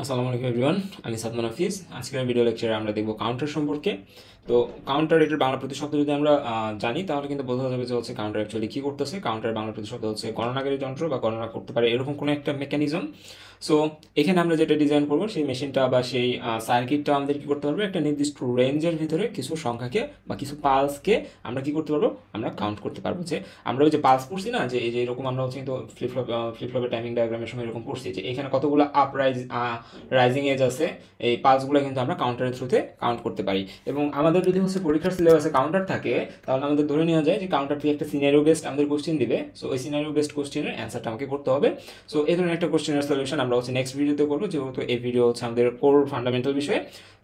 আসসালামু আলাইকুম এভরিওয়ান, আমি সাদমান হাফিজ। আজকের ভিডিও লেকচারে আমরা দেখব কাউন্টার সম্পর্কে। তো কাউন্টার এটার বাংলা প্রতিশব্দ যদি আমরা জানি তাহলে কিন্তু বোঝা যাবে যে হচ্ছে কাউন্টার অ্যাকচুয়ালি কী করতেছে। কাউন্টার বাংলা প্রতিশব্দ হচ্ছে গণনাকারী যন্ত্র বা গণনা করতে পারে এরকম কোনো একটা মেকানিজম। সো এখানে আমরা যেটা ডিজাইন করবো সেই মেশিনটা বা সেই সার্কিটটা আমাদের কী করতে পারবে, একটা নির্দিষ্ট রেঞ্জের ভিতরে কিছু সংখ্যাকে বা কিছু পালসকে আমরা কী করতে পারবো, আমরা কাউন্ট করতে পারবো। যে আমরা ওই যে পালস পড়ছি না, যে এই যে এরকম আমরা হচ্ছে কিন্তু ফ্লিপফ্লপের টাইমিং ডায়াগ্রামের সময় এরকম পড়ছি যে এখানে কতগুলো আপ রাইজিং এজ আছে, এই পালসগুলো কিন্তু আমরা কাউন্টারের থ্রুতে কাউন্ট করতে পারি। এবং আমাদের যদি হচ্ছে পরীক্ষার সিলেবাসে কাউন্টার থাকে তাহলে আমাদের ধরে নেওয়া যায় যে কাউন্টার থেকে একটা সিনারিও বেসড আমাদের কোশ্চেন দিবে। সো ওই সিনারিও বেসড কোশ্চেনের অ্যান্সারটা আমাকে করতে হবে। সো এই ধরনের একটা কোশ্চেনের সলিউশন আমরা হচ্ছে নেক্সট ভিডিওতে করবো, যেহেতু এই ভিডিও হচ্ছে আমাদের কোর ফান্ডামেন্টাল বিষয়ে।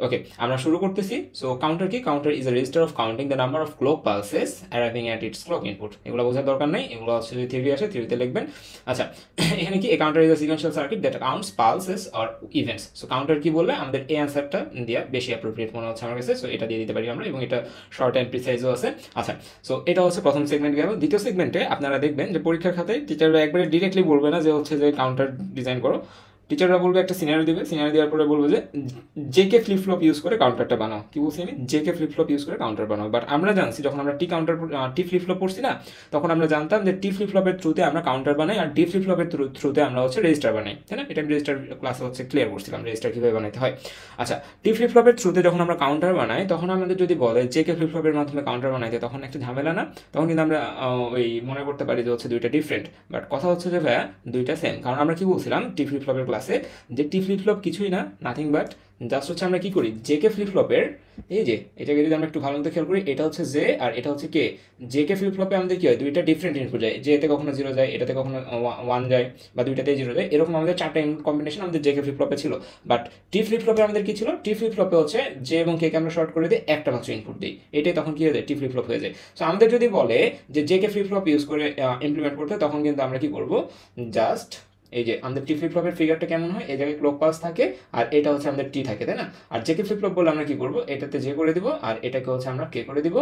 ওকে, আমরা শুরু করতেছি। সো কাউন্টার কি? Counter is A register of counting the number of clock pulses arriving at it's clock input. এগুলো বোঝার দরকার নেই, এগুলো হচ্ছে যদি থিওরি আসে থিওরিতে লিখবেন। আচ্ছা, এখানে কি? A counter is a sequential circuit that counts pulses or events. So counter কি বললে আমাদের এই অ্যান্সারটা দেওয়া বেশি অ্যাপ্রোপ্রিয়েট মনে হচ্ছে আমার কাছে। সো এটা দিয়ে দিতে পারি আমরা, এবং এটা শর্ট অ্যান্ড প্রিসাইজও আছে। আচ্ছা, সো এটা হচ্ছে প্রথম সেগমেন্ট গেল। দ্বিতীয় সেগমেন্টে আপনারা দেখবেন যে পরীক্ষার খাতায় টিচাররা একবারে ডিরেক্টলি বলবে না যে হচ্ছে যে কাউন্টার ডিজাইন করো। টিচাররা বলবে একটা সিনারি দিবে, সিনারি দেওয়ার পরে বলবে যে জেকে ফ্লিপ ফ্লপ ইউজ করে কাউন্টারটা বানাও। কি বলছি আমি? জেকে ফ্লিপ ফ্লপ ইউজ করে কাউন্টার বানাও। বাট আমরা জানছি যখন আমরা টি ফ্লিপ ফ্লপ পড়ছি না, তখন আমরা জানতাম যে টি ফ্লিপ ফ্লপের থ্রুতে আমরা কাউন্টার বানাই আর ডি ফ্লিপ ফ্লপের থ্রুতে আমরা হচ্ছে রেজিস্টার বানাই, তাই না? এটা আমি রেজিস্টার ক্লাসে হচ্ছে ক্লিয়ার করছিলাম রেজিস্টার কীভাবে বানাইতে হয়। আচ্ছা, টি ফ্লিপ ফ্লপের থ্রুতে যখন আমরা কাউন্টার বানাই তখন আমাদের যদি বলে জেকে ফ্লিপ ফ্লপের মাধ্যমে কাউন্টার বানাইতে, তখন একটা ঝামেলা না? তখন কিন্তু আমরা ওই মনে করতে পারি যে হচ্ছে দুইটা ডিফারেন্ট। বাট কথা হচ্ছে যে ভাইয়া দুইটা সেম। কারণ আমরা কি বলছিলাম টি ফ্লিপ ফ্লপের ক্লাসে, যে টি ফ্লিপ ফ্লপ কিছুই না, নাথিং বাট জাস্ট হচ্ছে আমরা কি করি, জে কে ফ্লিপ ফ্লপের এই যে এটাকে যদি আমরা একটু ভালো মতো খেয়াল করি, এটা হচ্ছে জে আর এটা হচ্ছে কে। জে কে ফ্লিপ ফ্লপে আমাদের কি হয়, দুইটা ডিফারেন্ট ইনপুট যায়। জে তে কখনো জিরো যায়, এটাতে কখনো ওয়ান যায়, বা দুইটাতে জিরো যায়। এরকম আমাদের চারটা কম্বিনেশন আমাদের জে কে ফ্লিপ ফ্লপে ছিল। বাট টি ফ্লিপ ফ্লপে আমাদের কি ছিল? টি ফ্লিপ ফ্লপে হচ্ছে জে এবং কে কে আমরা শর্ট করে দিই, একটা মাত্র ইনপুট দিই। এটাই তখন কি হয়ে যায়? টি ফ্লিপ ফ্লপ হয়ে যায়। সো আমাদের যদি বলে যে J K flip flop use করে ইমপ্লিমেন্ট করতে, তখন কিন্তু আমরা কি করবো, জাস্ট এই যে আমাদের টি ফ্লিপ ফ্লপের ফিগারটা কেমন হয়, এই জায়গায় ক্লক পালস থাকে আর এটা হচ্ছে আমাদের টি থাকে, তাই না? আর জেকে ফ্লিপ ফ্লপ বলে আমরা কি করবো, এটাতে জে করে দিব আর এটাকে হচ্ছে আমরা কে করে দিব।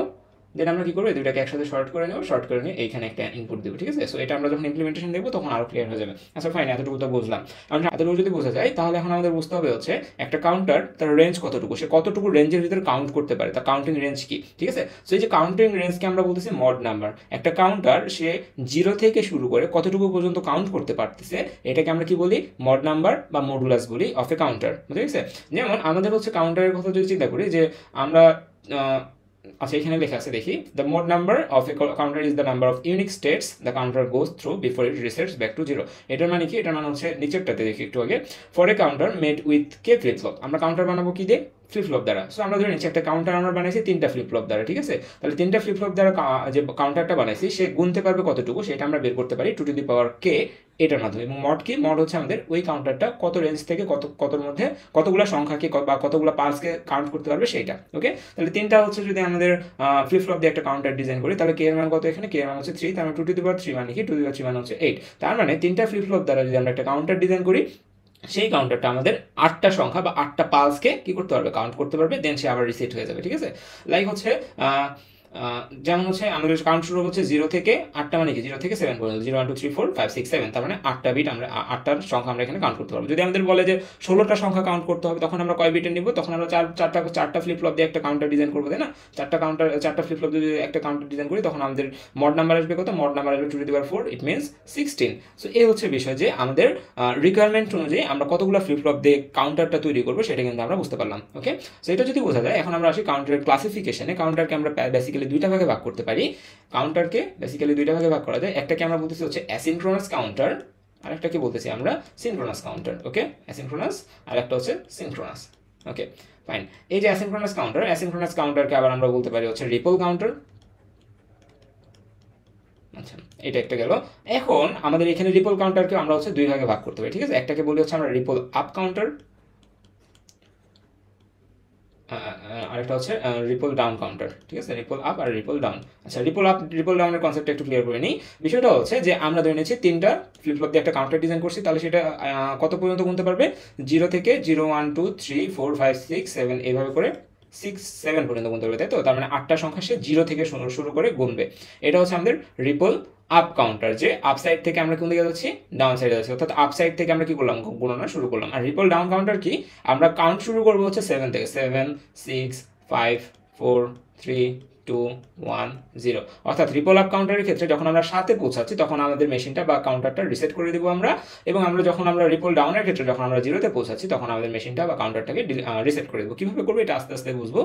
দেন আমরা কি করবো, দুইটাকে একসাথে শর্ট করে নেবো, শর্ট করে নিয়ে এইখানে একটা ইনপুট দেবো, ঠিক আছে? সো এটা আমরা যখন ইমপ্লিমেন্টেশন দেখবো তখন আরো ক্লিয়ার হয়ে যাবে। আচ্ছা ফাইন, এতটুকু তো বুঝলাম। কারণ এতটুকু যদি বোঝা যায় তাহলে এখন আমাদের বুঝতে হবে হচ্ছে একটা কাউন্টার তার রেঞ্জ কতটুকু, সে কতটুকু রেঞ্জের ভিতরে কাউন্ট করতে পারে, তার কাউন্টিং রেঞ্জ কি, ঠিক আছে? সো এই যে কাউন্টিং রেঞ্জকে আমরা বলতেছি মড নাম্বার। একটা কাউন্টার সে জিরো থেকে শুরু করে কতটুকু পর্যন্ত কাউন্ট করতে পারতেছে, এটাকে আমরা কি বলি, মড নাম্বার বা মডুলাস বলি অফ এ কাউন্টার, ঠিক আছে? যেমন আমাদের হচ্ছে কাউন্টারের কথা যদি চিন্তা করি, যে আমরা আচ্ছা এখানে লেখা আছে দেখি, the mod number of a counter is the number of unique states the counter goes through before it resets back to zero. এটার মানে কি? এটার মানে হচ্ছে নিচেরটাতে দেখি একটু আগে, for a counter made with K flip flop. আমরা কাউন্টার বানাবো কি দিয়ে? ফ্লিপ ফ্লপ দ্বারা। সো আমরা ধরে নিচ্ছি একটা কাউন্টার আমরা বানাইছি তিনটা ফ্লিপ ফ্লপ দ্বারা, ঠিক আছে? তাহলে তিনটা ফ্লিপ ফ্লপ দ্বারা যে কাউন্টারটা বানাইছি সে গুনতে পারবে কতটুকু, সেটা আমরা বের করতে পারি টু টু দি পাওয়ার কে এটার মাধ্যমে। এবং মড কি? মড হচ্ছে আমাদের ওই কাউন্টারটা কত রেঞ্জ থেকে কতর মধ্যে কতগুলো সংখ্যাকে বা কতগুলো পালসকে কাউন্ট করতে পারবে সেইটা। ওকে, তাহলে তিনটা হচ্ছে যদি আমাদের ফ্লিপ ফ্লপ দিয়ে একটা কাউন্টার ডিজাইন করি, তাহলে কে এর মান কত? এখানে কে এর মান হচ্ছে 3, তার মানে টু টু দি পাওয়ার 3 মানে কি? টু টু দি পাওয়ার 3 মানে হচ্ছে 8। তার মানে তিনটা ফ্লিপ ফ্লপ দ্বারা যদি আমরা একটা কাউন্টার ডিজাইন করি, সেই কাউন্টারটা আমাদের আটটা সংখ্যা বা আটটা পালসকে কি করতে পারবে, কাউন্ট করতে পারবে। দেন সে আবার রিসেট হয়ে যাবে, ঠিক আছে? লাইক হচ্ছে যেমন হচ্ছে আমাদের কাউন্ট শুরু হচ্ছে জিরো থেকে আটটা, মানে কি জিরো থেকে 7 পর্যন্ত, 0 1 2 3 4 5 6 7, তার মানে আটটা বিট আমরা আটটার সংখ্যা আমরা এখানে কাউন্ট করতে পারবো। যদি আমাদের বলে যে 16টা সংখ্যা কাউন্ট করতে হবে, তখন আমরা কয় বিটের নিব? তখন আমরা চারটা ফ্লিপ ফ্লপ দিয়ে একটা কাউন্টার ডিজাইন করবো, তাই না? চারটা ফ্লিপ ফ্লপ দিয়ে একটা কাউন্টার ডিজাইন করি, তখন আমাদের মড নাম্বার আসবে কত? মড নাম্বার আসবে two to the power 4, it means 16। So এই হচ্ছে বিষয়, যে আমাদের রিকোয়ারমেন্ট অনুযায়ী আমরা কতগুলো ফ্লিপ ফ্লপ দিয়ে কাউন্টারটা তৈরি করবো সেটা কিন্তু আমরা বুঝতে পারলাম। ওকে, সো এটা যদি বোঝা যায়, এখন আমরা আসি কাউন্টারের ক্লাসিফিকেশনে। কাউন্টারকে আমরা বেসিক্যালি দুইটা ভাগে ভাগ করতে পারি। কাউন্টারকে বেসিক্যালি দুইটা ভাগে ভাগ করা যায়। একটাকে আমরা বলতেছি হচ্ছে অ্যাসিনক্রোনাস কাউন্টার, আর একটাকে বলতেছি আমরা সিনক্রোনাস কাউন্টার। ওকে, অ্যাসিনক্রোনাস আর একটা হচ্ছে সিনক্রোনাস। ওকে ফাইন, এই যে অ্যাসিনক্রোনাস কাউন্টারকে আবার আমরা বলতে পারি হচ্ছে রিপল কাউন্টার। আচ্ছা, এটা একটা গেল। এখন আমাদের এখানে রিপল কাউন্টারকে আমরা হচ্ছে দুই ভাগে ভাগ করতে পারি, ঠিক আছে? একটাকে বলি হচ্ছে আমরা রিপল আপ কাউন্টার, আরেকটা হচ্ছে রিপল ডাউন কাউন্টার, ঠিক আছে? রিপল আপ আর রিপল ডাউন। আচ্ছা, রিপল আপ রিপল ডাউনের কনসেপ্টটা একটু ক্লিয়ার করে নিই। বিষয়টা হচ্ছে যে আমরা ধরে নিচ্ছি তিনটা ফ্লিপ ফ্লপ দিয়ে একটা কাউন্টার ডিজাইন করছি, তাহলে সেটা কত পর্যন্ত গুনতে পারবে? 0 থেকে 0 1 2 3 4 5 6 7 এইভাবে করে 6 7 পর্যন্ত গুনতে পারবে, তাই তো? তার মানে আটটা সংখ্যা সে 0 থেকে শুরু করে গুনবে। এটা হচ্ছে আমাদের রিপল আপ কাউন্টার, যে আপ সাইড থেকে আমরা কোন দিকে যাচ্ছি, ডাউন সাইডে যাচ্ছি, অর্থাৎ আপ সাইড থেকে আমরা কি করলাম, গণনা শুরু করলাম। আর রিপল ডাউন কাউন্টার কি, আমরা কাউন্ট শুরু করবো হচ্ছে 7 থেকে, 7 6 5 4 3 2 1 0। অর্থাৎ রিপল আপ কাউন্টারের ক্ষেত্রে যখন আমরা 7-এ পৌঁছাচ্ছি তখন আমাদের মেশিনটা বা কাউন্টারটা রিসেট করে দিব আমরা, এবং আমরা যখন আমরা রিপল ডাউনের ক্ষেত্রে যখন আমরা 0-তে পৌঁছাচ্ছি তখন আমাদের মেশিনটা বা কাউন্টারটাকে রিসেট করে দেবো। কিভাবে করবো এটা আস্তে আস্তে বুঝবো,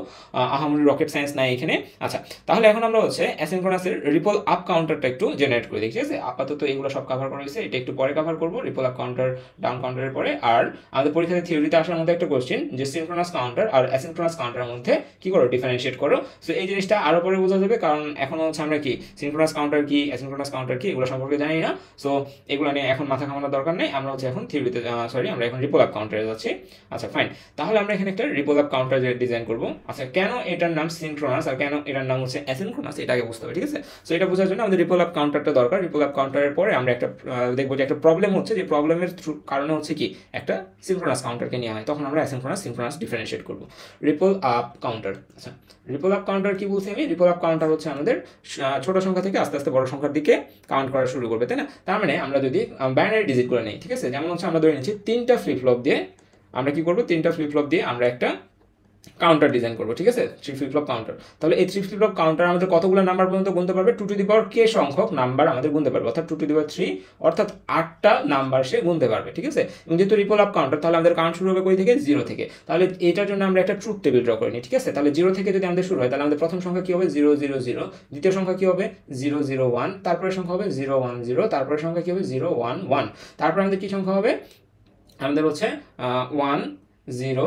আহামরি রকেট সায়েন্স নাই এখানে। আচ্ছা, তাহলে এখন আমরা হচ্ছে অ্যাসিনক্রোনাসের রিপল আপ কাউন্টারটা একটু জেনারেট করে দেখি, ঠিক আছে? আপাতত এগুলো সব কভার করা হয়েছে, এটা একটু পরে কভার করবো, রিপল আপ কাউন্টার ডাউন কাউন্টারের পরে। আর আমাদের পরীক্ষাতে থিওরিতে আসার মধ্যে একটা কোশ্চেন যে সিনক্রোনাস কাউন্টার আর অ্যাসিনক্রোনাস কাউন্টারের মধ্যে কি করো, ডিফারেন্সিয়েট করো। সো এই জিনিসটা আরো পরে বোঝা যাবে, কারণ এখন হচ্ছে আমরা কি সিনক্রোনাস কাউন্টার কি অ্যাসিনক্রোনাস কাউন্টার কি এগুলো সম্পর্কে জানি না। সো এগুলো নিয়ে এখন মাথা ঘামানোর দরকার নেই, আমরা হচ্ছে এখন থিওরিতে আমরা এখন রিপল আপ কাউন্টারে যাচ্ছি। আচ্ছা ফাইন, তাহলে আমরা এখানে একটা রিপল আপ কাউন্টার ডিজাইন করবো। আচ্ছা, কেন এটার নাম সিনক্রোনাস আর কেন এটার নাম হচ্ছে অ্যাসিনক্রোনাস এটা আগে বুঝতে হবে, ঠিক আছে? সো এটা বোঝার জন্য আমাদের রিপল আপ কাউন্টারটা দরকার। রিপল আপ কাউন্টারের পরে আমরা একটা দেখবো যে একটা প্রবলেম হচ্ছে, যে প্রবলেমের কারণে হচ্ছে কি একটা সিনক্রোনাস কাউন্টারকে নেওয়া হয়, তখন আমরা অ্যাসিনক্রোনাস সিনক্রোনাস ডিফারেন্সিয়েট করবো। রিপল আপ কাউন্টার, আচ্ছা রিপল আপ কাউন্টার কি বলছি আমি, রিপল আপ কাউন্টার হচ্ছে আমাদের ছোট সংখ্যা থেকে আস্তে আস্তে বড় সংখ্যার দিকে কাউন্ট করা শুরু করবে, তাই না? তার মানে আমরা যদি বাইনারি ডিজিট করে নিই, ঠিক আছে? যেমন হচ্ছে আমরা ধরে নিচ্ছি 3টা ফ্লিপ ফ্লপ দিয়ে আমরা কি করবো, 3টা ফ্লিপ ফ্লপ দিয়ে আমরা একটা কাউন্টার ডিজাইন করবো, ঠিক আছে? 3 ফ্লিপ ফ্লপ কাউন্টার। তাহলে এই 3 ফ্লিপ ফ্লপ কাউন্টার আমাদের কতগুলো নাম্বার পর্যন্ত গুনতে পারবে, 2 টু দি পাওয়ার k সংখ্যক নাম্বার আমাদের গুনতে পারবে, অর্থাৎ 2 টু দি পাওয়ার 3, অর্থাৎ 8টা নাম্বার সে গুনতে পারবে, ঠিক আছে? এবং যেহেতু রিপল আপ কাউন্টার, তাহলে আমাদের কাউন্ট শুরু হবে কই থেকে, 0 থেকে। তাহলে এটার জন্য আমরা একটা ট্রুথ টেবিল ড্র করে নিই, ঠিক আছে? তাহলে 0 থেকে যদি আমাদের শুরু হয়, তাহলে আমাদের প্রথম সংখ্যা কি হবে, 0 0 0, দ্বিতীয় সংখ্যা কি হবে, 0 0 1, তারপরে সংখ্যা হবে 0 1 0, তারপরে সংখ্যা কি হবে 0 1 1, তারপরে আমাদের কি সংখ্যা হবে, আমাদের হচ্ছে 1 0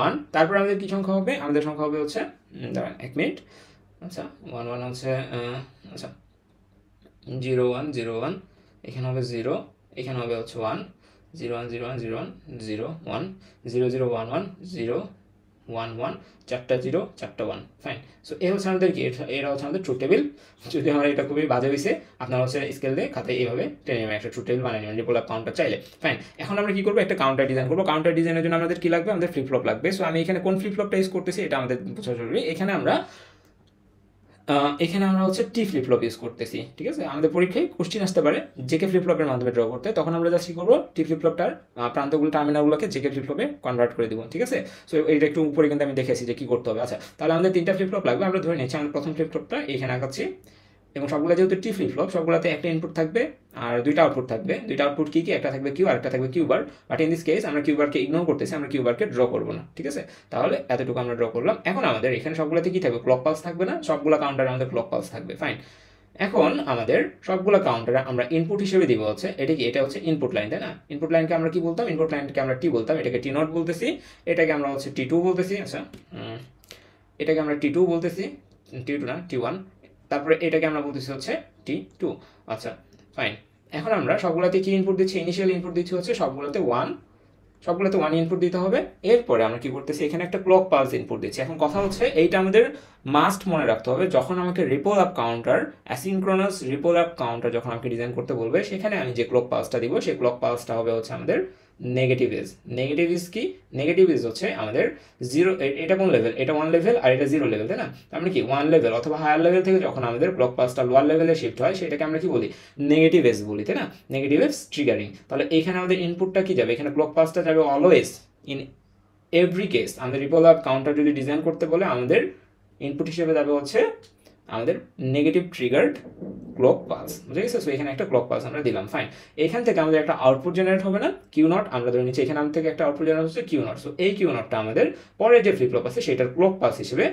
1, তারপর আমাদের কি সংখ্যা হবে, আমাদের সংখ্যা হবে হচ্ছে, দাঁড়ান 1 মিনিট, আচ্ছা 1 1 হচ্ছে আচ্ছা 0 1 0 1, এখানে হবে 0, এখানে হবে হচ্ছে 1 0 1 0 1 0 1 0 1 0 0 1 1 0 1 1, 4টা 0 4টা 1, ফাইন। সো এই হচ্ছে আমাদের কি, এটা হচ্ছে আমাদের ট্রুথ টেবিল। যদি আমার এটা খুবই বাজে হয়েছে, আপনারা হচ্ছে স্কেল দিয়ে খাতায় এইভাবে টেনে নেবেন, একটা ট্রুথ টেবিল বানিয়ে নেবেন রিপল আপ কাউন্টার চাইলে, ফাইন। এখন আমরা কি করবো, একটা কাউন্টার ডিজাইন করবো। কাউন্টার ডিজাইনের জন্য আমাদের কি লাগবে, আমাদের ফ্লিপ ফ্লপ লাগবে। সো আমি এখানে কোন ফ্লিপ ফ্লপটা ইউজ করতেছি এটা আমাদের বোঝা জরুরি। এখানে আমরা হচ্ছে টি ফ্লিপ ফ্লপ ইউজ করতেছি, ঠিক আছে? আমাদের পরীক্ষায় কোশ্চেন আসতে পারে জেকে ফ্লিপ ফ্লপের মাধ্যমে ড্র করতে, তখন আমরা জাস্ট কি করবো, টি ফ্লিপ ফ্লপটার প্রান্তগুলো টার্মিনালগুলোকে জেকে ফ্লিপ ফ্লপে কনভার্ট করে দিব, ঠিক আছে? সো এটা একটু উপরে কিন্তু আমি দেখেছি যে কি করতে হবে। আচ্ছা, তাহলে আমাদের 3টা ফ্লিপ ফ্লপ লাগবে। আমরা ধরে নিচ্ছি আমাদের প্রথম ফ্লিপ ফ্লপটা এখানে আঁকাচ্ছি, এবং সবগুলো যেহেতু টি ফ্লিপ ফ্লপ, সবগুলোতে একটা ইনপুট থাকবে আর 2টা আউটপুট থাকবে। 2টা আউটপুট কি কি, একটা থাকবে কিউ আর একটা থাকবে Q bar, but in this case আমরা কিউ বারকে ইগনোর করতেছি, আমরা কিউ বারকে ড্র করবো না, ঠিক আছে? তাহলে এতটুকু আমরা ড্র করলাম। এখন আমাদের এখানে সবগুলোতে কি থাকবে, ক্লক পালস থাকবে না, সবগুলো কাউন্টারে আমাদের ক্লক পালস থাকবে, ফাইন। এখন আমাদের সবগুলো কাউন্টারে আমরা ইনপুট হিসেবে দিব হচ্ছে এটা কি, এটা হচ্ছে ইনপুট লাইন, তাই না? ইনপুট লাইনকে আমরা কি বলতাম, ইনপুট লাইনকে আমরা টি বলতাম, এটাকে টি নট বলতেছি, এটাকে আমরা হচ্ছে টি টু বলতেছি, আচ্ছা এটাকে আমরা টি টু বলতেছি, টি টু না টি ওয়ান, তারপরে এটাকে আমরা বলতেছি হচ্ছে টি টু, আচ্ছা ফাইন। এখন আমরা সবগুলোতে কি ইনপুট দিচ্ছি, ইনিশিয়াল ইনপুট দিচ্ছি হচ্ছে সবগুলোতে 1, সবগুলোতে 1 ইনপুট দিতে হবে। এরপরে আমরা কি করতেছি, এখানে একটা ক্লক পালস ইনপুট দিচ্ছি। এখন কথা হচ্ছে এইটা আমাদের মাস্ট মনে রাখতে হবে, যখন আমাকে ripple up counter, asynchronous ripple up counter যখন আমাকে ডিজাইন করতে বলবে, সেখানে আমি যে ক্লক পালসটা দিব সেই ক্লক পালসটা হবে হচ্ছে আমাদের নেগেটিভ এজ। নেগেটিভ এজ কি, নেগেটিভ এজ হচ্ছে আমাদের 0, এটা কোন লেভেল, এটা 1 লেভেল আর এটা 0 লেভেল, তাই না? আমরা কি 1 লেভেল অথবা হায়ার লেভেল থেকে যখন আমাদের ক্লক পালসটা লোয়ার লেভেলে শিফট হয়, সেটাকে আমরা কি বলি, নেগেটিভ এজ বলি, তাই না? Negative edge triggering. তাহলে এখানে আমাদের ইনপুটটা কি যাবে, এখানে ক্লক পালসটা যাবে অলওয়েজ, ইন এভরি কেস আমাদের রিপল আপ কাউন্টার যদি ডিজাইন করতে বলে, আমাদের ইনপুট হিসেবে যাবে হচ্ছে আমাদের নেগেটিভ ট্রিগার্ড ক্লক পালস, বুঝে গেছে? সো এখানে একটা ক্লক পালস আমরা দিলাম, ফাইন। এখান থেকে আমাদের একটা আউটপুট জেনারেট হবে না, কিউ নট, আমরা ধরে নিচ্ছি এখানে থেকে একটা আউটপুট জেনারেট হচ্ছে কিউ নট। সো এই কিউ নটটা আমাদের পরে যে ফ্লিপ ফ্লপ আছে সেটার ক্লক পালস হিসেবে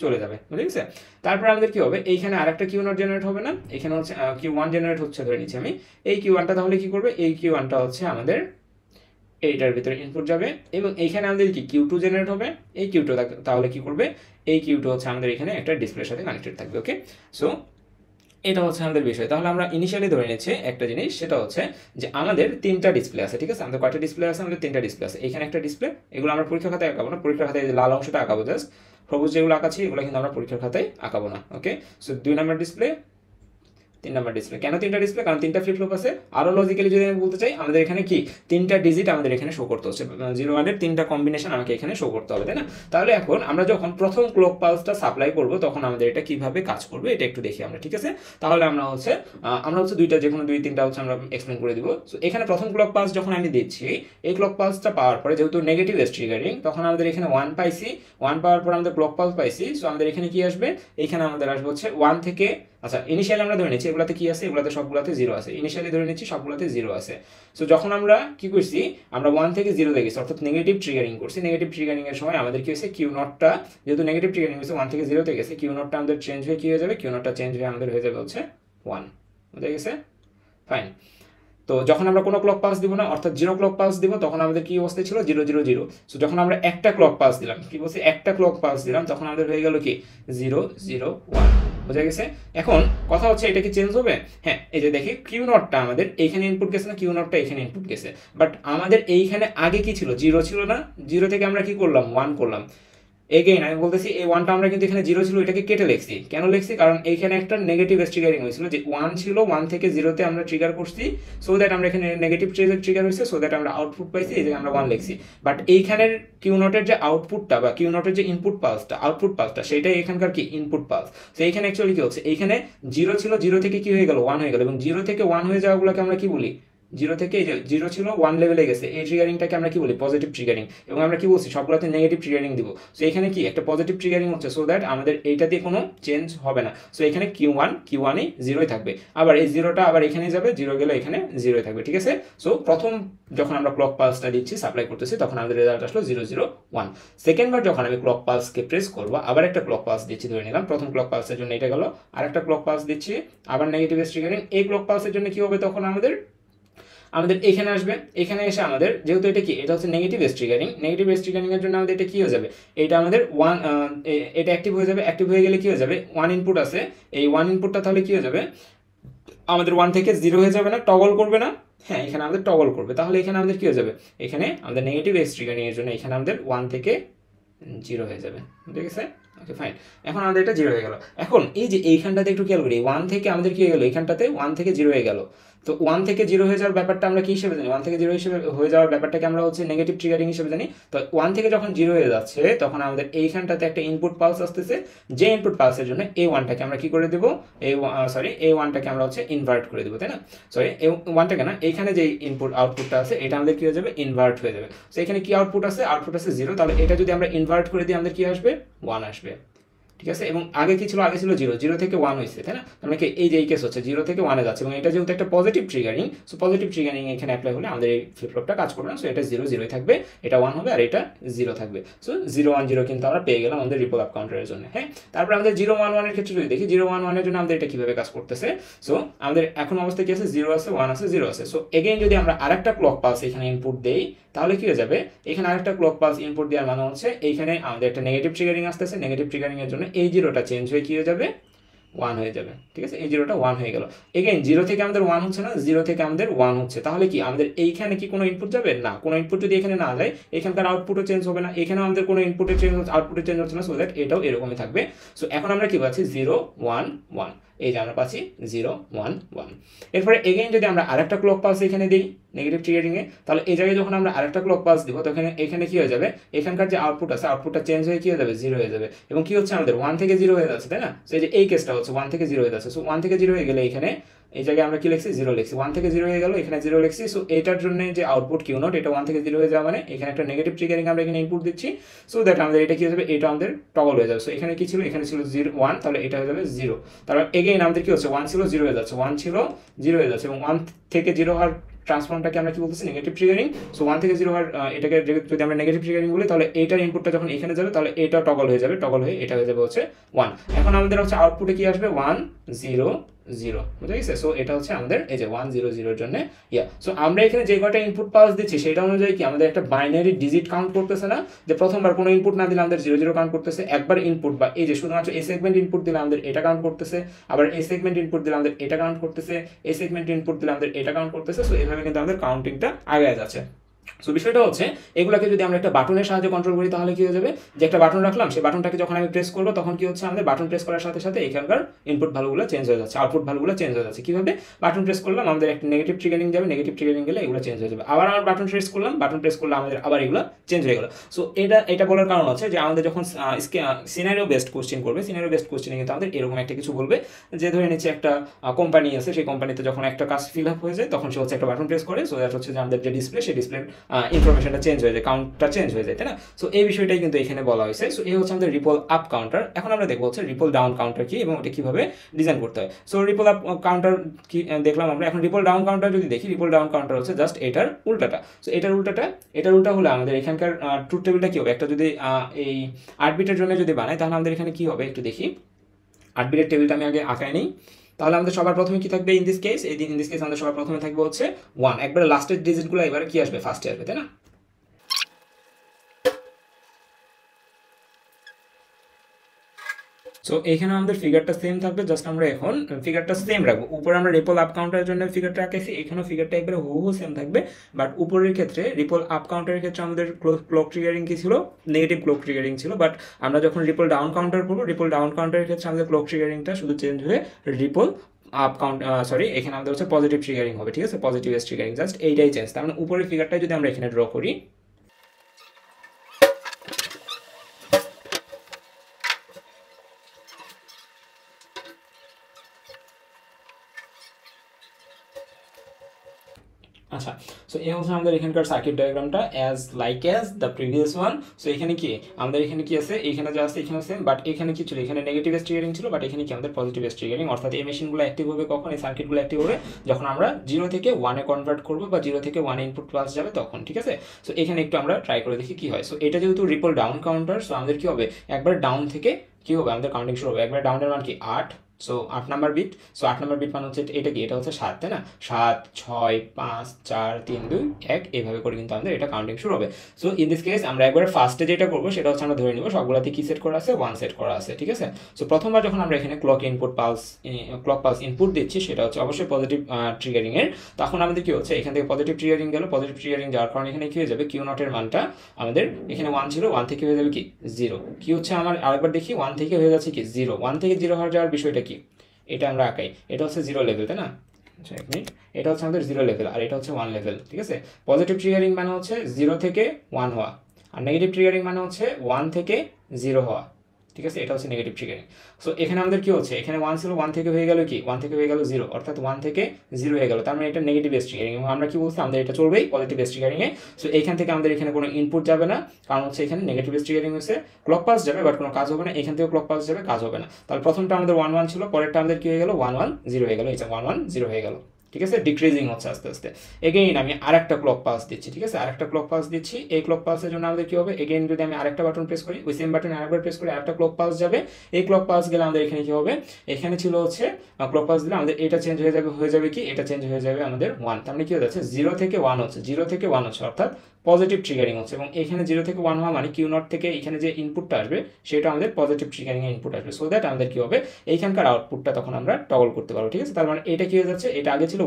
চলে যাবে, বুঝে গেছে? তারপর আমাদের কি হবে, এইখানে আরেকটা কিউ নট জেনারেট হবে না, এখানে হচ্ছে কিউ ওয়ান জেনারেট হচ্ছে ধরে নিচ্ছি আমি। এই কিউ ওয়ানটা তাহলে কি করবে, এই কিউ ওয়ানটা হচ্ছে আমাদের এইটার ভিতরে ইনপুট যাবে, এবং এইখানে আমাদের কি কিউ টু জেনারেট হবে। এই কিউ টু তাহলে কি করবে, এই কিউ টু হচ্ছে আমাদের এখানে একটা ডিসপ্লের সাথে কানেক্টেড থাকবে, ওকে? সো এটা হচ্ছে আমাদের বিষয়। তাহলে আমরা ইনিশিয়ালি ধরে নিচ্ছি একটা জিনিস, সেটা হচ্ছে যে আমাদের 3টা ডিসপ্লে আছে, ঠিক আছে? আমাদের কয়টা ডিসপ্লে আছে, আমাদের 3টা ডিসপ্লে আছে। এখানে একটা ডিসপ্লে, এগুলো আমরা পরীক্ষার খাতায় আঁকাবো না, পরীক্ষার খাতায় লাল অংশটা আঁকাবো জাস্ট, সবুজ যেগুলো আঁকাচ্ছি এগুলো কিন্তু আমরা পরীক্ষার খাতায় আঁকাবো না, ওকে? সো 2 নম্বর ডিসপ্লে, 3 নাম্বার ডিসপ্লে। কেন 3টা ডিসপ্লে? কারণ 3টা ফ্লিপ ফ্লপ আছে। আরো লজিক্যালি যদি আমি বলতে চাই, আমাদের এখানে কি 3টা ডিজিট আমাদের এখানে শো করতে হচ্ছে, 0 1 এর 3টা কম্বিনেশন আমাকে এখানে শো করতে হবে, তাই না? তাহলে এখন আমরা যখন প্রথম ক্লক পালসটা সাপ্লাই করব তখন আমাদের এটা কিভাবে কাজ করবে এটা একটু দেখি আমরা, ঠিক আছে? তাহলে আমরা হচ্ছে দুইটা, যে কোনো 2-3টা হচ্ছে আমরা এক্সপ্লেন করে দিব। সো এখানে প্রথম ক্লক পালস যখন আমি দিচ্ছি, এই ক্লক পালসটা পাওয়ার পরে যেহেতু নেগেটিভ এজ ট্রিগারিং, তখন আমাদের এখানে 1 পাইছি, 1 পাওয়ার পর আমাদের ক্লক পালস পাইছি। সো আমাদের এখানে কি আসবে? এখানে আমাদের আসবে হচ্ছে 1 থেকে, আচ্ছা ইনিশিয়ালি আমরা ধরে নিচ্ছি এগুলাতে কি আছে, এগুলাতে সবগুলাতে 0 আছে, ইনিশিয়ালি ধরে নিচ্ছি সবগুলাতে 0 আছে। সো যখন আমরা কি করছি, আমরা 1 থেকে 0 তে গেছি, অর্থাৎ নেগেটিভ ট্রিগারিং করছি। নেগেটিভ ট্রিগারিং এর সময় আমাদের কি হয়েছে, কিউ নটটা যেহেতু নেগেটিভ ট্রিগারিং হয়েছে 1 থেকে 0 তে গেছে, কিউ নটটা আমাদের চেঞ্জ হয়ে কি হয়ে যাবে, কিউ নটটা চেঞ্জ হয়ে আমাদের হয়ে যাবে হচ্ছে 1, বুঝা গেছে? ফাইন। তো যখন আমরা কোনো ক্লক পালস দিব না, অর্থাৎ 0 ক্লক পালস দিব, তখন আমাদের কি অবস্থা ছিল, 0 0 0। সো যখন আমরা একটা ক্লক পালস দিলাম, কি বলছি, একটা ক্লক পালস দিলাম, তখন আমাদের হয়ে গেল কি 0 0 1, বুঝা গেছে? এখন কথা হচ্ছে এটা কি চেঞ্জ হবে? হ্যাঁ, এই যে দেখি কিউ নটটা আমাদের এইখানে ইনপুট গেছে না, কিউ নটটা এখানে ইনপুট গেছে, বাট আমাদের এইখানে আগে কি ছিল, 0 ছিল না, 0 থেকে আমরা কি করলাম, 1 করলাম। এগেইন আমি বলতেছি এই 1টা আমরা কিন্তু এখানে 0 ছিল, এটাকে কেটে লিখছি। কেন লিখছি? কারণ এইখানে একটা নেগেটিভ ট্রিগারিং হয়েছিল, যে 1 ছিল, 1 থেকে 0 তে আমরা ট্রিগার করছি, সো দ্যাট আমরা এখানে নেগেটিভ ট্রিগার হয়েছে, সো দ্যাট আমরা আউটপুট পাইছি, এই যে আমরা 1 লিখছি। বাট এইখানের কিউ নটের যে আউটপুটটা বা কিউ নটের যে ইনপুট পালসটা, আউটপুট পালসটা, সেটাই এখানকার কি ইনপুট পালস। তো এইখানে অ্যাকচুয়ালি কি হচ্ছে, এইখানে 0 ছিল, 0 থেকে কি হয়ে গেল, 1 হয়ে গেল, এবং 0 থেকে 1 হয়ে যাওয়াগুলোকে আমরা কি বলি, 0 থেকে এই যে 0 ছিল 1 লেভেলে গেছে, এই ট্রিগারিংটাকে আমরা কি বলি, পজিটিভ ট্রিগারিং। এবং আমরা কি বলছি, সবগুলোতে নেগেটিভ ট্রিগারিং দিব। সো এখানে কি একটা পজিটিভ ট্রিগারিং হচ্ছে, সো দ্যাট আমাদের এইটা দিয়ে কোনো চেঞ্জ হবে না। সো এখানে Q1 এই 0ই থাকবে, আবার এই 0টা আবার এখানে যাবে, 0 গেলে এখানে 0ই থাকবে, ঠিক আছে? সো প্রথম যখন আমরা ক্লক পালসটা দিচ্ছি, সাপ্লাই করতেছি, তখন আমাদের রেজাল্ট আসলো 0 0 1। সেকেন্ড বার যখন আমি ক্লক পালসকে প্রেস করবো, আবার একটা ক্লক পালস দিচ্ছি, ধরে নিলাম প্রথম ক্লক পালসের জন্য এটা গেল, আর একটা ক্লক পালস দিচ্ছি, আবার নেগেটিভ ট্রিগারিং। এই ক্লক পালসের জন্য কি হবে, তখন আমাদের এখানে আসবে, এখানে এসে আমাদের যেহেতু এটা কি, এটা হচ্ছে নেগেটিভ ট্রিগারিং, নেগেটিভ ট্রিগারিং এর জন্য আমাদের এটা কি হয়ে যাবে, এটা আমাদের 1, এটা অ্যাক্টিভ হয়ে যাবে। অ্যাক্টিভ হয়ে গেলে কি হয়ে যাবে, 1 ইনপুট আছে, এই 1 ইনপুটটা তাহলে কি হয়ে যাবে, আমাদের 1 থেকে 0 হয়ে যাবে না, টগল করবে না, হ্যাঁ এখানে আমাদের টগল করবে। তাহলে এখানে আমাদের কি হয়ে যাবে, এখানে আমাদের নেগেটিভ ট্রিগারিং এর জন্য এখানে আমাদের 1 থেকে 0 হয়ে যাবে, ঠিক আছে? Okay fine. এখন আমাদের এটা 0 হয়ে গেল। এখন এই যে এইখানটাতে একটু খেয়াল করি, 1 থেকে আমাদের কি হয়ে গেল, এখানটাতে 1 থেকে 0 হয়ে গেল। তো 1 থেকে 0 হয়ে যাওয়ার ব্যাপারটা আমরা কি হিসেবে জানি, 1 থেকে 0 হিসেবে হয়ে যাওয়ার ব্যাপারটাকে আমরা হচ্ছে নেগেটিভ ট্রিগারিং হিসেবে জানি। তো 1 থেকে যখন 0 হয়ে যাচ্ছে, তখন আমাদের এইখানটাতে একটা ইনপুট পালস আসতেছে, যে ইনপুট পালসের জন্য এই 1টাকে আমরা কি করে দেব, এই 1টাকে আমরা হচ্ছে ইনভার্ট করে দেবো, তাই না? সরি, এই 1টাকে না, এইখানে যে ইনপুট আউটপুটটা আছে, এটা আমাদের কি হয়ে যাবে, ইনভার্ট হয়ে যাবে। তো এখানে কি আউটপুট আছে, আউটপুট আছে 0, তাহলে এটা যদি আমরা ইনভার্ট করে দিই, আমাদের কি আসবে, 1 আসবে, ঠিক আছে? এবং আগে কি ছিল, আগে ছিল 0, 0 থেকে 1 হয়েছে, তাই না? মানে কি এই যে এই কেস হচ্ছে 0 থেকে 1 এ যাচ্ছে, এবং এটা যেহেতু একটা positive triggering, so positive triggering এখানে অ্যাপ্লাই হলে আমাদের এই ফ্লিপ ফ্লপটা কাজ করবে না। সো এটা 0 0ই থাকবে, এটা 1 হবে, আর এটা 0 থাকবে। সো 0 1 0 কিন্তু আমরা পেয়ে গেলাম আমাদের রিপল আপ কাউন্টারের জন্য। হ্যাঁ, তারপর আমাদের 0 1 1 এর ক্ষেত্রে যদি দেখি, 0 1 1 এর জন্য আমাদের এটা কিভাবে কাজ করতেছে। সো আমাদের এখন অবস্থা কি আছে, 0 আছে, 1 আছে, 0 আছে। সো এগেইন যদি আমরা আরেকটা ক্লক পালস এখানে ইনপুট দেই, তাহলে কি হয়ে যাবে, এখানে আরেকটা ক্লক পালস ইনপুট দেওয়ার মানে হচ্ছে এইখানে আমাদের একটা নেগেটিভ ট্রিগারিং আসতেছে, নেগেটিভ ট্রিগারিং এর জন্য এই 0টা চেঞ্জ হয়ে কি হয়ে যাবে, 1 হয়ে যাবে, ঠিক আছে? এই 0টা 1 হয়ে গেল। এগেইন 0 থেকে আমাদের 1 হচ্ছে না, 0 থেকে আমাদের 1 হচ্ছে। তাহলে কি আমাদের এইখানে কি কোনো ইনপুট যাবে না, কোনো ইনপুট যদি এখানে না যায়, এখানকার আউটপুটও চেঞ্জ হবে না, এখানেও আমাদের কোনো ইনপুটের চেঞ্জ হচ্ছে, আউটপুটের চেঞ্জ হচ্ছে না, সো দ্যাট এটাও এরকমই থাকবে। সো এখন আমরা কি পাচ্ছি, 0 1 1, এই যে আমরা পাচ্ছি 0 1 1। এরপরে এগেইন যদি আমরা আরেকটা ক্লক পালস এখানে দিই নেগেটিভ ট্রিগারিং এ, তাহলে এই জায়গায় যখন আমরা আরেকটা ক্লক পালস দিব, তখন এখানে কি হয়ে যাবে, এখানকার যে আউটপুট আছে, আউটপুটটা চেঞ্জ হয়ে কি হয়ে যাবে, 0 হয়ে যাবে। এবং কি হচ্ছে, আমাদের 1 থেকে 0 হয়ে যাচ্ছে, তাই না? সো এই যে এই কেসটা হচ্ছে 1 থেকে 0 হয়ে যাচ্ছে। সো 1 থেকে 0 হয়ে গেলে এখানে এই জায়গায় আমরা কি লিখছি, 0 লিখছি। 1 থেকে 0 হয়ে গেল, এখানে 0 লিখছি। সো এটার জন্য যে আউটপুট কিউ নট, এটা 1 থেকে 0 হয়ে যাওয়া মানে এখানে একটা নেগেটিভ ট্রিগারিং আমরা এখানে ইনপুট দিচ্ছি, সো দ্যাট আমাদের এটা কি হয়ে যাবে, এটা আমাদের টগল হয়ে যাবে। সো এখানে কি ছিল, এখানে ছিল 0 1, তাহলে এটা হয়ে যাবে 0। তারপর এগেইন আমাদের কি হচ্ছে, 1 ছিল 0 হয়ে যাচ্ছে, 1 ছিল 0 হয়ে যাচ্ছে, এবং 1 থেকে 0 হওয়ার ট্রান্সফর্মটাকে আমরা কি বলতেছি, নেগেটিভ ট্রিগারিং। সো 1 থেকে 0 হওয়ার এটাকে যদি আমরা নেগেটিভ ট্রিগারিং বলি, তাহলে এটার ইনপুটটা যখন এখানে যাবে, তাহলে এটা টগল হয়ে যাবে, টগল হয়ে এটা হয়ে যাবে হচ্ছে 1। এখন আমাদের হচ্ছে আউটপুটে কি আসবে, 1 0 0, বুঝা গেছে? সো এটা হচ্ছে আমাদের এই যে 1 0 0 এর জন্য ইয়া। সো আমরা এখানে যে কয়টা ইনপুট পালস দিচ্ছি, সেটা অনুযায়ী কি আমাদের একটা বাইনারি ডিজিট কাউন্ট করতেছে না, যে প্রথমবার কোনো ইনপুট না দিলে আমাদের 0 0 কাউন্ট করতেছে, একবার ইনপুট বা এই যে শুধুমাত্র এই সেগমেন্ট ইনপুট দিলে আমাদের এটা কাউন্ট করতেছে, আবার এই সেগমেন্ট ইনপুট দিলে আমাদের এটা কাউন্ট করতেছে, এই সেগমেন্ট ইনপুট দিলে আমাদের এটা কাউন্ট করতেছে। সো এইভাবে কিন্তু আমাদের কাউন্টিংটা আগে যাচ্ছে। সো বিষয়টা হচ্ছে এগুলোকে যদি আমরা একটা বাটনের সাহায্যে কন্ট্রোল করি তাহলে কি হয়ে যাবে, যে একটা বাটন রাখলাম সেই বাটনটাকে যখন আমি প্রেস করবো তখন কি হচ্ছে আমাদের বাটন প্রেস করার সাথে সাথে এখানকার ইনপুট ভ্যালুগুলো চেঞ্জ হয়ে যাচ্ছে, আউটপুট ভ্যালুগুলো চেঞ্জ হয়ে যাচ্ছে। কিভাবে? বাটন প্রেস করলাম আমাদের একটা নেগেটিভ ট্রিগারিং যাবে, নেগেটিভ ট্রিগারিং গেলে এগুলো চেঞ্জ হয়ে যাবে, আবার আমার বাটন প্রেস করলাম, বাটন প্রেস করলে আমাদের আবার এগুলো চেঞ্জ হয়ে গেল। সো এটা বলার কারণ হচ্ছে যে আমাদের যখন সিনারিও বেসড কোশ্চেন করবে, সিনারিও বেসড কোশ্চেনে কিন্তু আমাদের এরকম একটা কিছু বলবে যে ধরে নিচ্ছে একটা কোম্পানি আছে, সেই কোম্পানিতে যখন একটা কাজ ফিল আপ হয়ে যায় তখন সে হচ্ছে একটা বাটন প্রেস করে, সো দ্যাট হচ্ছে যে আমাদের যে ডিসপ্লে সেই ডিসপ্লের ইনফরমেশনটা চেঞ্জ হয়ে যায়, কাউন্টটা চেঞ্জ হয়ে যায়, তাই না? সো এই বিষয়টাই কিন্তু এখানে বলা হয়েছে। সো এই হচ্ছে আমাদের রিপল আপ কাউন্টার। এখন আমরা দেখবো হচ্ছে রিপল ডাউন কাউন্টার কি এবং এটা কিভাবে ডিজাইন করতে হয়। সো রিপল আপ কাউন্টার কি দেখলাম আমরা, এখন রিপল ডাউন কাউন্টার যদি দেখি, রিপল ডাউন কাউন্টার হচ্ছে জাস্ট এটার উল্টাটা। সো এটার উল্টা হলে আমাদের এখানকার ট্রুথ টেবিলটা কি হবে, একটা যদি এই 8 বিটের জন্য যদি বানাই তাহলে আমাদের এখানে কি হবে একটু দেখি। 8 বিটের টেবিলটা আমি আগে আঁকাই নেই। তাহলে আমাদের সবার প্রথমে কি থাকবে ইন দিস কেস, আমাদের সবার প্রথমে থাকবে হচ্ছে 1, একবারে লাস্টের ডিজিটগুলো এবারে কি আসবে, ফার্স্টে আসবে, তাই না? সো এখানে আমাদের ফিগারটা সেম থাকবে, জাস্ট আমরা এখন ফিগারটা সেম রাখবো। উপরে আমরা রিপল আপ কাউন্টারের জন্য ফিগারটা রাখেছি, এখানেও ফিগারটা একবারে হুবহু সেম থাকবে, বাট উপরের ক্ষেত্রে রিপল আপ কাউন্টারের ক্ষেত্রে আমাদের ক্লক ট্রিগারিং কি ছিল, নেগেটিভ ক্লক ট্রিগারিং ছিল, বাট আমরা যখন রিপল ডাউন কাউন্টার করবো, রিপল ডাউন কাউন্টারের ক্ষেত্রে আমাদের ক্লক ট্রিগারিংটা শুধু চেঞ্জ হয়ে রিপল আপ কাউন্ট এখানে আমাদের হচ্ছে পজিটিভ ট্রিগারিং হবে, ঠিক আছে, পজিটিভ ট্রিগারিং, জাস্ট এইটাই চেঞ্জ। তার মানে উপরের ফিগারটাই যদি আমরা এখানে ড্র করি, আচ্ছা। সো এই হচ্ছে আমাদের এখানকার সার্কিট ডায়াগ্রামটা as the previous one. So এখানে কি আমাদের এখানে কি আছে, এখানে যা আছে এখানে সেম, বাট এখানে কি ছিল, এখানে নেগেটিভ ট্রিগারিং ছিল, বাট এখানে কি আমাদের পজিটিভ ট্রিগারিং, অর্থাৎ এই মেশিনগুলো অ্যাক্টিভ হবে কখন, এই সার্কিটগুলো অ্যাক্টিভ হবে যখন আমরা 0 থেকে 1-এ কনভার্ট করবো বা 0 থেকে 1 ইনপুট পাস যাবে তখন, ঠিক আছে। সো এখানে একটু আমরা ট্রাই করে দেখি কি হয়। সো এটা যেহেতু রিপল ডাউন কাউন্টার, সো আমাদের কি হবে, একবার ডাউন থেকে কি হবে, আমাদের কাউন্টিং শুরু হবে, একবার ডাউনের মান কি 8, so 8 number bit. So 8 number bit মানে হচ্ছে এটা কি, এটা হচ্ছে 7, তাই না? 7, 6, 5, 4, 3, 2, 1 এইভাবে করে কিন্তু আমাদের এটা কাউন্টিং শুরু হবে। সো ইন দিস কেস আমরা একবার ফার্স্টে যেটা করবো সেটা হচ্ছে আমরা ধরে নিব সবগুলাতে কি সেট করা আছে, 1 সেট করা আছে, ঠিক আছে। সো প্রথমবার যখন আমরা এখানে ক্লক পালস ইনপুট দিচ্ছি সেটা হচ্ছে অবশ্যই পজিটিভ ট্রিগারিং এর, তখন আমাদের কি হচ্ছে এখান থেকে পজিটিভ ট্রিগারিং গেল, পজিটিভ ট্রিগারিং যাওয়ার কারণে এখানে কি হয়ে যাবে, কিউ নটের মানটা আমাদের এখানে 1 ছিল, 1 থেকে হয়ে যাবে কি 0। কি হচ্ছে আমার আরেকবার দেখি, 1 থেকে হয়ে যাচ্ছে কি 0, 1 থেকে 0 হয়ে যাওয়ার বিষয়টা কি, এটা আমরা আঁকাই, এটা হচ্ছে 0 লেভেল, তাই না? আচ্ছা এক মিনিট, এটা হচ্ছে আমাদের 0 লেভেল আর এটা হচ্ছে 1 লেভেল, ঠিক আছে। পজিটিভ ট্রিগারিং মানে হচ্ছে 0 থেকে 1 হওয়া, আর নেগেটিভ ট্রিগারিং মানে হচ্ছে 1 থেকে 0 হওয়া, ঠিক আছে। এটা হচ্ছে নেগেটিভ ট্রিগারিং। সো এখানে আমাদের কি হচ্ছে, এখানে 1 ছিল, 1 থেকে হয়ে গেল কি, 1 থেকে হয়ে গেল 0, অর্থাৎ 1 থেকে 0 হয়ে গেল, তার মানে এটা নেগেটিভ ট্রিগারিং, এবং আমরা কি বলছি, আমাদের এটা চলবেই পজিটিভ ট্রিগারিং এ। সো এখান থেকে আমাদের এখানে কোনো ইনপুট যাবে না, কারণ হচ্ছে এখানে নেগেটিভ ট্রিগারিং হচ্ছে, ক্লক পালস যাবে বাট কোনো কাজ হবে না, এখান থেকে ক্লক পালস যাবে, কাজ হবে না। তাহলে প্রথমটা আমাদের 1 1 ছিল, পরেরটা আমাদের কি হয়ে গেল, 1 1 0 হয়ে গেল, এটা 1 1 0 হয়ে গেল, ঠিক আছে, ডিক্রিজিং হচ্ছে আস্তে আস্তে। এগেইন আমি আরেকটা ক্লক পালস দিচ্ছি, ঠিক আছে, আরেকটা ক্লক পালস দিচ্ছি। এই ক্লক পালসের জন্য আমাদের কি হবে, এগেইন যদি আমি আরেকটা বাটন প্রেস করি, ওই সেম বাটনে আরেকবার প্রেস করি, আরেকটা ক্লক পালস যাবে। এই ক্লক পালস গেলে আমাদের এখানে কি হবে, এখানে ছিল হচ্ছে ক্লক পালস দিলে আমাদের এটা চেঞ্জ হয়ে যাবে কি, এটা চেঞ্জ হয়ে যাবে আমাদের 1, তার মানে কি হয়ে যাচ্ছে 0 থেকে 1 হচ্ছে, 0 থেকে 1 হচ্ছে, অর্থাৎ পজিটিভ ট্রিগারিং হচ্ছে, এবং এখানে 0 থেকে 1 হওয়া মানে কিউ নট থেকে এখানে যে ইনপুটটা আসবে সেটা আমাদের পজিটিভ ট্রিগারিং এর ইনপুট আসবে, সো দ্যাট আমাদের কি হবে, এইখানকার আউটপুটটা তখন আমরা টগল করতে পারবো, ঠিক আছে। তার মানে এটা কি হয়ে যাচ্ছে, এটা আগে ছিল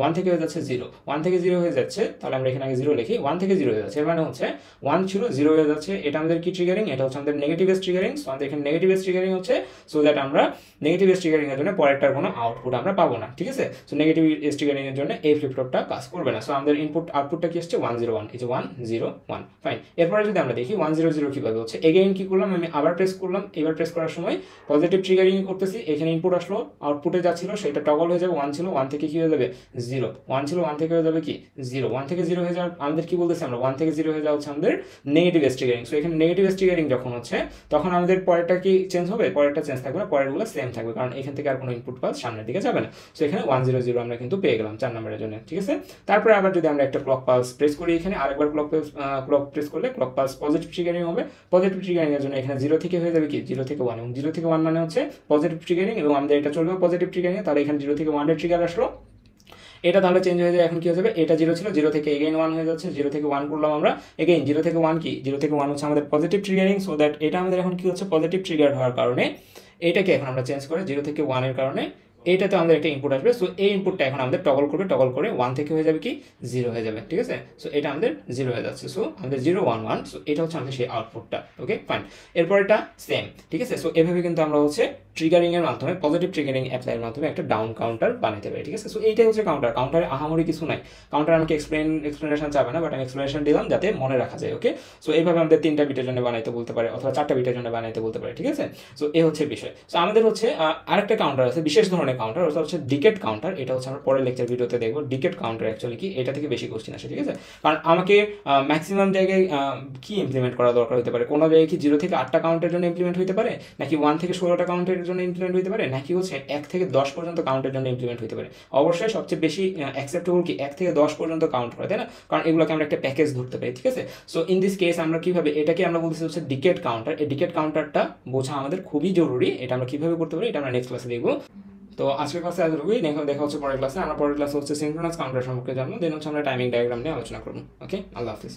1 থেকে হয়ে যাচ্ছে 0, 1 থেকে 0 হয়ে যাচ্ছে, তাহলে আমরা এখানে আগে 0 লিখি, 1 থেকে 0 হয়ে যাচ্ছে, এর মানে হচ্ছে 1 ছিল 0 হয়ে যাচ্ছে, এটা আমাদের কি ট্রিগারিং, এটা হচ্ছে আমাদের নেগেটিভ ট্রিগারিং। সো আমাদের এখানে নেগেটিভ ট্রিগারিং হচ্ছে, সো দ্যাট আমরা নেগেটিভ ট্রিগারিং এর জন্য পরেরটার কোনো আউটপুট আমরা পাবো না, ঠিক আছে। সো নেগেটিভ ট্রিগারিং এর জন্য এই ফ্লিপ ফ্লপটা কাজ করবে না। সো আমাদের ইনপুট আউটপুটটা কি আসছে 1 0 1, এই যে 1 0 1, ফাইন। এরপরে যদি আমরা দেখি 1 0 0 কিভাবে হচ্ছে, এগেইন কি করলাম, আমি আবার প্রেস করলাম, এবার প্রেস করার সময় পজিটিভ ট্রিগারিং করতেছি, এখানে ইনপুট আসলো, আউটপুটে যা ছিল সেটা টগল হয়ে যাবে, 1 ছিল 1 থেকে কি হয়ে যাবে 0, 1 ছিল 1 থেকে হয়ে যাবে কি 0, 1 থেকে 0 হয়ে যাওয়ার আমাদের কি বলতেছি আমরা, 1 থেকে 0 হয়ে যাওয়া হচ্ছে আমাদের নেগেটিভ ট্রিগারিং। সো এখানে নেগেটিভ ট্রিগারিং যখন হচ্ছে তখন আমাদের পরেরটা কি চেঞ্জ হবে, পরেরটা চেঞ্জ থাকবে না, পরেরগুলো সেম থাকবে, কারণ এখান থেকে আর কোনো ইনপুট পাস সামনের দিকে যাবে না। সো এখানে 1 0 0 আমরা কিন্তু পেয়ে গেলাম 4 নম্বরের জন্য, ঠিক আছে। তারপরে আবার যদি আমরা একটা ক্লক পালস প্রেস করি, এখানে আরেকবার ক্লক প্রেস করলে ক্লক পালস পজিটিভ ট্রিগারিং হবে, পজিটিভ ট্রিগারিং এর জন্য এখানে 0 থেকে হয়ে যাবে কি 0 থেকে 1, এবং 0 থেকে 1 মানে হচ্ছে পজিটিভ ট্রিগারিং, এবং আমাদের এটা চলবে পজিটিভ ট্রিগারিং, তাহলে এখানে 0 থেকে 1 এর ট্রিগার আসলো, এটা তাহলে চেঞ্জ হয়ে যায়, এখন কি হয়ে যাবে, এটা 0 ছিল, 0 থেকে এগেইন 1 হয়ে যাচ্ছে, 0 থেকে 1 করলাম আমরা, এগেইন 0 থেকে 1 কি 0 থেকে 1 হচ্ছে আমাদের পজিটিভ ট্রিগারিং, সো দ্যাট এটা আমাদের এখন কি হচ্ছে পজিটিভ ট্রিগার হওয়ার কারণে এটাকে এখন আমরা চেঞ্জ করে 0 থেকে 1 এর কারণে এইটাতে আমাদের একটা ইনপুট আসবে। সো এই ইনপুটটা এখন আমাদের টগল করবে, টগল করে 1 থেকে হয়ে যাবে কি 0 হয়ে যাবে, ঠিক আছে। সো এটা আমাদের 0 হয়ে যাচ্ছে, সো আমাদের 0 1 1। সো এটা হচ্ছে আমাদের সেই আউটপুটটা। ওকে ফাইন, এরপর এটা সেম, ঠিক আছে। সো এভাবে কিন্তু আমরা হচ্ছে ট্রিগারিং এর মাধ্যমে, পজিটিভ ট্রিগারিং অ্যাপ্লাইয়ের মাধ্যমে একটা ডাউন কাউন্টার বানাতে পারি, ঠিক আছে। সো এইটাই হচ্ছে কাউন্টার। কাউন্টারে আহামরি কিছু নাই। কাউন্টার আমাকে এক্সপ্লেনেশন চাবে না, বাট আমি এক্সপ্লেনেশন দিলাম যাতে মনে রাখা যায়। ওকে, সো এইভাবে আমাদের 3টা বিটের জন্য বানাইতে বলতে পারে, অথবা 4টা বিটের জন্য বানাইতে বলতে পারে, ঠিক আছে। সো এই হচ্ছে বিষয়। সো আমাদের হচ্ছে আরেকটা কাউন্টার আছে, বিশেষ ধরনের কাউন্টার, ওটা হচ্ছে ডিকেট কাউন্টার। এটা হচ্ছে আমরা পরের লেকচার ভিডিওতে দেখবো। ডিকেট কাউন্টার অ্যাকচুয়ালি কি, এটা থেকে বেশি কোশ্চেন আসে, ঠিক আছে। কারণ আমাকে ম্যাক্সিমাম জায়গায় কি ইমপ্লিমেন্ট করা দরকার হতে পারে, কোনো জায়গায় কি 0 থেকে 8টা কাউন্টের জন্য ইমপ্লিমেন্ট হতে পারে, নাকি 1 থেকে 16টা কাউন্টের জন্য ইমপ্লিমেন্ট হতে পারে, নাকি হচ্ছে 1 থেকে 10 পর্যন্ত কাউন্টের জন্য ইমপ্লিমেন্ট হতে পারে। অবশ্যই সবচেয়ে বেশি অ্যাকসেপ্টেবল কি 1 থেকে 10 পর্যন্ত কাউন্ট করে, তাই না? কারণ এগুলোকে আমরা একটা প্যাকেজ ধরতে পারি, ঠিক আছে। সো ইন দিস কেস আমরা কিভাবে এটাকে আমরা বলতেছি হচ্ছে ডিকেট কাউন্টার। এই ডিকেট কাউন্টারটা বোঝা আমাদের খুবই জরুরি। এটা আমরা কিভাবে করতে পারি এটা আমরা নেক্সট ক্লাসে দেখবো। তো আজকের ক্লাসে এতটুকুই, দেখা হচ্ছে পরের ক্লাসে। আমরা পরের ক্লাসে হচ্ছে সিনক্রোনাস কাউন্টার সম্পর্কে জানবো, দেন হচ্ছে আমরা টাইমিং ডায়াগ্রাম নিয়ে আলোচনা করবো। ওকে, আল্লাহ হাফিজ।